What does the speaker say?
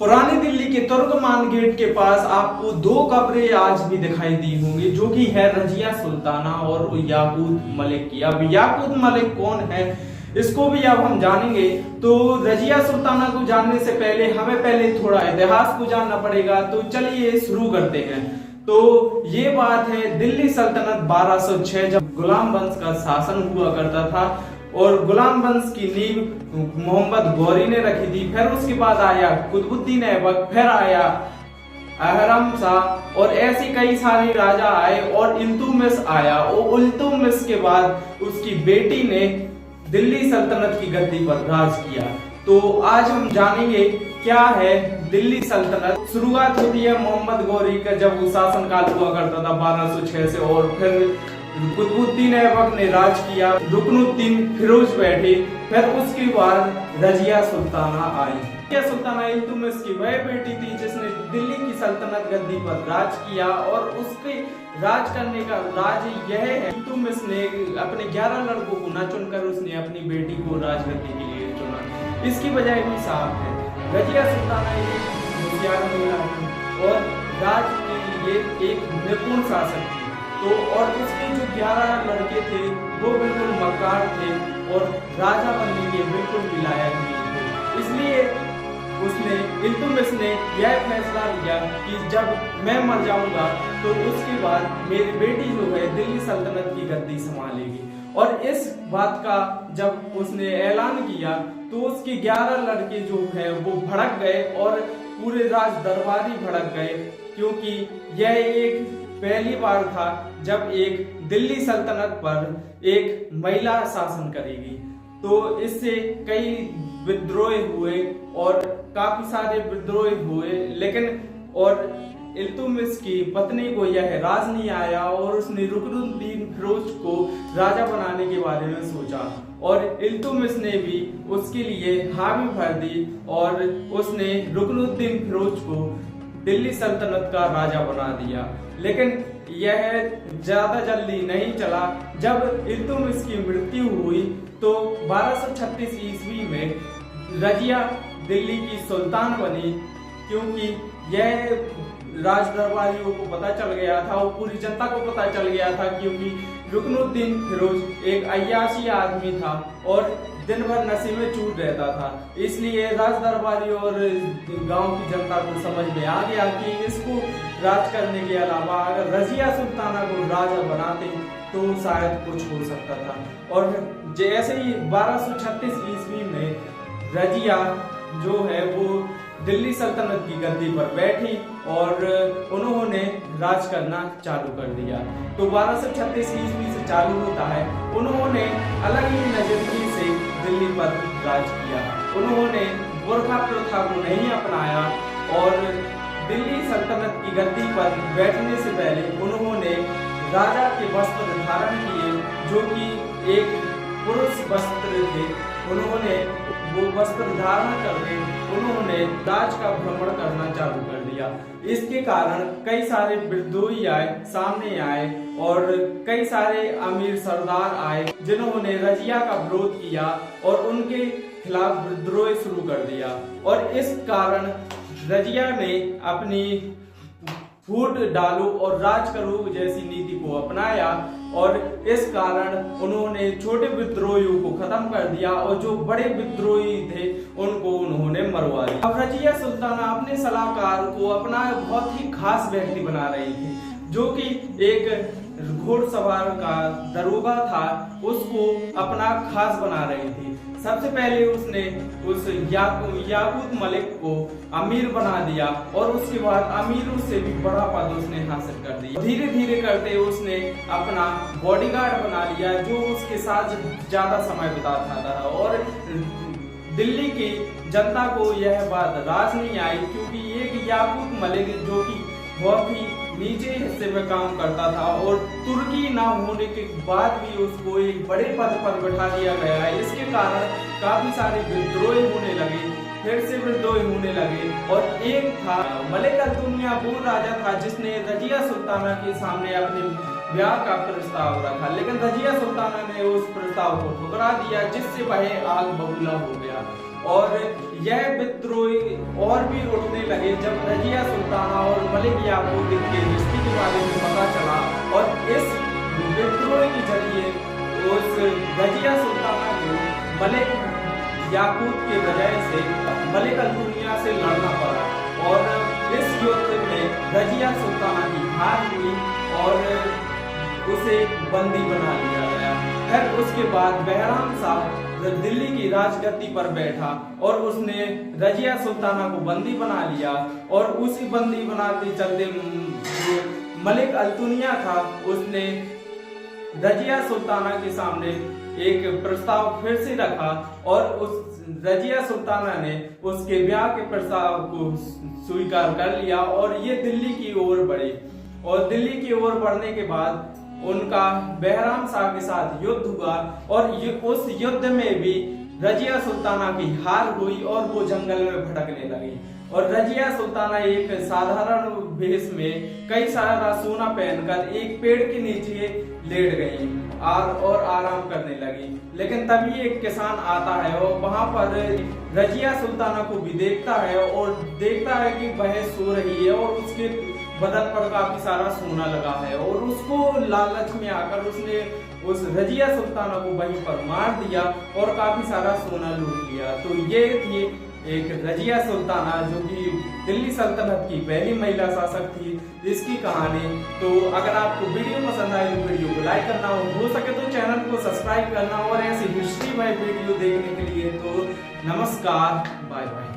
पुरानी दिल्ली के तुर्कमान गेट के पास आपको दो कब्रें आज भी दिखाई दी होंगी, जो कि है रजिया सुल्ताना और याकूत मलिक की। अब याकूत मलिक कौन है इसको भी अब हम जानेंगे। तो रजिया सुल्ताना को जानने से पहले हमें पहले थोड़ा इतिहास को जानना पड़ेगा। तो चलिए शुरू करते हैं। तो ये बात है दिल्ली सल्तनत 1206, जब गुलाम वंश का शासन हुआ करता था और गुलाम वंश की नींव मोहम्मद गौरी ने रखी थी। फिर उसके बाद आया कुतुबुद्दीन ऐबक, फिर आया अहरम शाह और ऐसी कई सारे राजा आए और इल्तुतमिश आया। और इल्तुतमिश के बाद उसकी बेटी ने दिल्ली सल्तनत की गद्दी पर राज किया। तो आज हम जानेंगे क्या है दिल्ली सल्तनत। शुरुआत होती है मोहम्मद गौरी का, जब वो शासनकाल हुआ करता था 1206 से, और फिर कुतुबुद्दीन ऐबक ने राज किया, रुकनुद्दीन फिरोज बैठे, फिर उसके बाद रजिया सुल्ताना आई। रजिया सुल्ताना इल्तुतमिश की वह बेटी थी जिसने दिल्ली की सल्तनत गद्दी पर राज किया। और उसके राज करने का राज यह है, इल्तुतमिश ने अपने 11 लड़कों को न चुनकर उसने अपनी बेटी को राजगद्दी के लिए चुना। इसकी वजह भी साफ है, रजिया सुल्ताना एक होशियार महिला थी और राज के लिए एक निपुण शासक थी। तो और उसके जो 11 लड़के थे वो बिल्कुल मक्कार थे और राजा बनने के बिल्कुल भी लायक नहीं थे। इसलिए उसने इल्तुतमिश ने यह फैसला लिया कि जब मैं मर जाऊंगा तो उसके बाद मेरी बेटी जो है दिल्ली सल्तनत की गद्दी संभालेगी। और इस बात का जब उसने ऐलान किया तो उसके 11 लड़के जो है वो भड़क गए और पूरे राज दरबारी भड़क गए, क्योंकि यह एक पहली बार था जब एक दिल्ली सल्तनत पर एक महिला शासन करेगी। तो इससे कई विद्रोह हुए और काफी सारे विद्रोह हुए, लेकिन और इल्तुतमिश की पत्नी को यह राज नहीं आया और उसने रुकनुद्दीन फिरोज को राजा बनाने के बारे में सोचा। और इल्तुतमिश ने भी उसके लिए हामी भर दी और उसने रुकनुद्दीन फिरोज को दिल्ली सल्तनत का राजा बना दिया। लेकिन यह ज्यादा जल्दी नहीं चला। जब इल्तुतमिश की मृत्यु हुई तो 1236 ईस्वी में रजिया दिल्ली की सुल्तान बनी, क्योंकि यह राज दरबारियों को पता चल गया था और पूरी जनता को पता चल गया था, क्योंकि रुकनुद्दीन फिरोज एक अय्याशी आदमी था और दिन भर नशे में चूर रहता था। इसलिए राज दरबारी और गांव की जनता को समझ में आ गया कि इसको राज करने के अलावा अगर रजिया सुल्ताना को राजा बनाते तो शायद कुछ हो सकता था। और जैसे ही 1236 ईस्वी में रजिया जो है वो दिल्ली सल्तनत की गद्दी पर बैठी और उन्होंने राज करना चालू कर दिया। तो 1236 ईस्वी से चालू होता है, उन्होंने अलग ही नजरिए से दिल्ली पर राज किया। उन्होंने बुर्का प्रथा को नहीं अपनाया और दिल्ली सल्तनत की गद्दी पर बैठने से पहले उन्होंने राजा के वस्त्र धारण किए, जो कि एक पुरुष वस्त्र थे। उन्होंने वो वस्त्र धारण करके उन्होंने राज का भ्रमण करना चालू कर दिया। इसके कारण कई सारे विद्रोही सामने आए और कई सारे अमीर सरदार आए जिन्होंने रजिया का विरोध किया और उनके खिलाफ विद्रोह शुरू कर दिया। और इस कारण रजिया ने अपनी फूट डालो और राज करो जैसी नीति को अपनाया और इस कारण उन्होंने छोटे विद्रोहियों को खत्म कर दिया और जो बड़े विद्रोही थे उनको उन्होंने मरवा दिया। अब रजिया सुल्ताना अपने सलाहकार को अपना बहुत ही खास व्यक्ति बना रही थी, जो कि एक घोड़सवार का दरोगा था, उसको अपना खास बना रही थी। सबसे पहले उसने उस याकूत मलिक को अमीर बना दिया और उसके बाद अमीरों से भी बड़ा पद उसने हासिल कर दिया। धीरे धीरे करते उसने अपना बॉडीगार्ड बना लिया जो उसके साथ ज्यादा समय बिताता था। और दिल्ली की जनता को यह बात राज नहीं आई, क्योंकि एक याकूत मलिक जो कि बहुत ही नीचे हिस्से में काम करता था और तुर्की ना होने के बाद भी उसको एक बड़े पद पर बैठा दिया गया है। इसके कारण काफी सारे विद्रोह होने लगे, फिर से विद्रोह होने लगे। और एक था मलिक अल-दुनिया, वो राजा था जिसने रजिया सुल्ताना के सामने अपने ब्याह का प्रस्ताव रखा, लेकिन रजिया सुल्ताना ने उस प्रस्ताव को ठुकरा दिया, जिससे वह आग बबूला हो गया। और यह विद्रोही और भी उठने लगे जब रजिया सुल्ताना और मलिक याकूत के रिश्ते के बारे में पता चला। और इस विद्रोह के जरिए उस रजिया सुल्ताना को मलिक याकूत के वजह से मलिक अल्तुनिया से लड़ना पड़ा और इस युद्ध में रजिया सुल्ताना की हार हुई और उसे बंदी बना लिया गया। फिर उसके बाद बहराम शाह दिल्ली की राजगद्दी पर बैठा और उसने रजिया सुल्ताना को बंदी बना लिया और उसी बंदी बनाते चलते जो मलिक अल्तुनिया था उसने रजिया सुल्ताना के सामने एक प्रस्ताव फिर से रखा और उस रजिया सुल्ताना ने उसके ब्याह के प्रस्ताव को स्वीकार कर लिया और ये दिल्ली की ओर बढ़े। और दिल्ली की ओर बढ़ने के बाद उनका बहराम शाह के साथ युद्ध हुआ और उस युद्ध में भी रजिया सुल्ताना की हार हुई और वो जंगल में भटकने लगी। और रजिया सुल्ताना एक साधारण भेष में कई सारा सोना पहनकर एक पेड़ के नीचे लेट गई और आराम करने लगी। लेकिन तभी एक किसान आता है और वहां पर रजिया सुल्ताना को भी देखता है और देखता है कि वह सो रही है और उसके बदन पर काफी सारा सोना लगा है और उसको लालच में आकर उसने उस रजिया सुल्ताना को वहीं पर मार दिया और काफी सारा सोना लूट लिया। तो ये थी एक रजिया सुल्ताना जो कि दिल्ली सल्तनत की पहली महिला शासक थी, इसकी कहानी। तो अगर आपको वीडियो पसंद आए तो वीडियो को लाइक करना हो सके तो चैनल को सब्सक्राइब करना और ऐसी हिस्ट्री में वीडियो देखने के लिए तो नमस्कार, बाय बाय।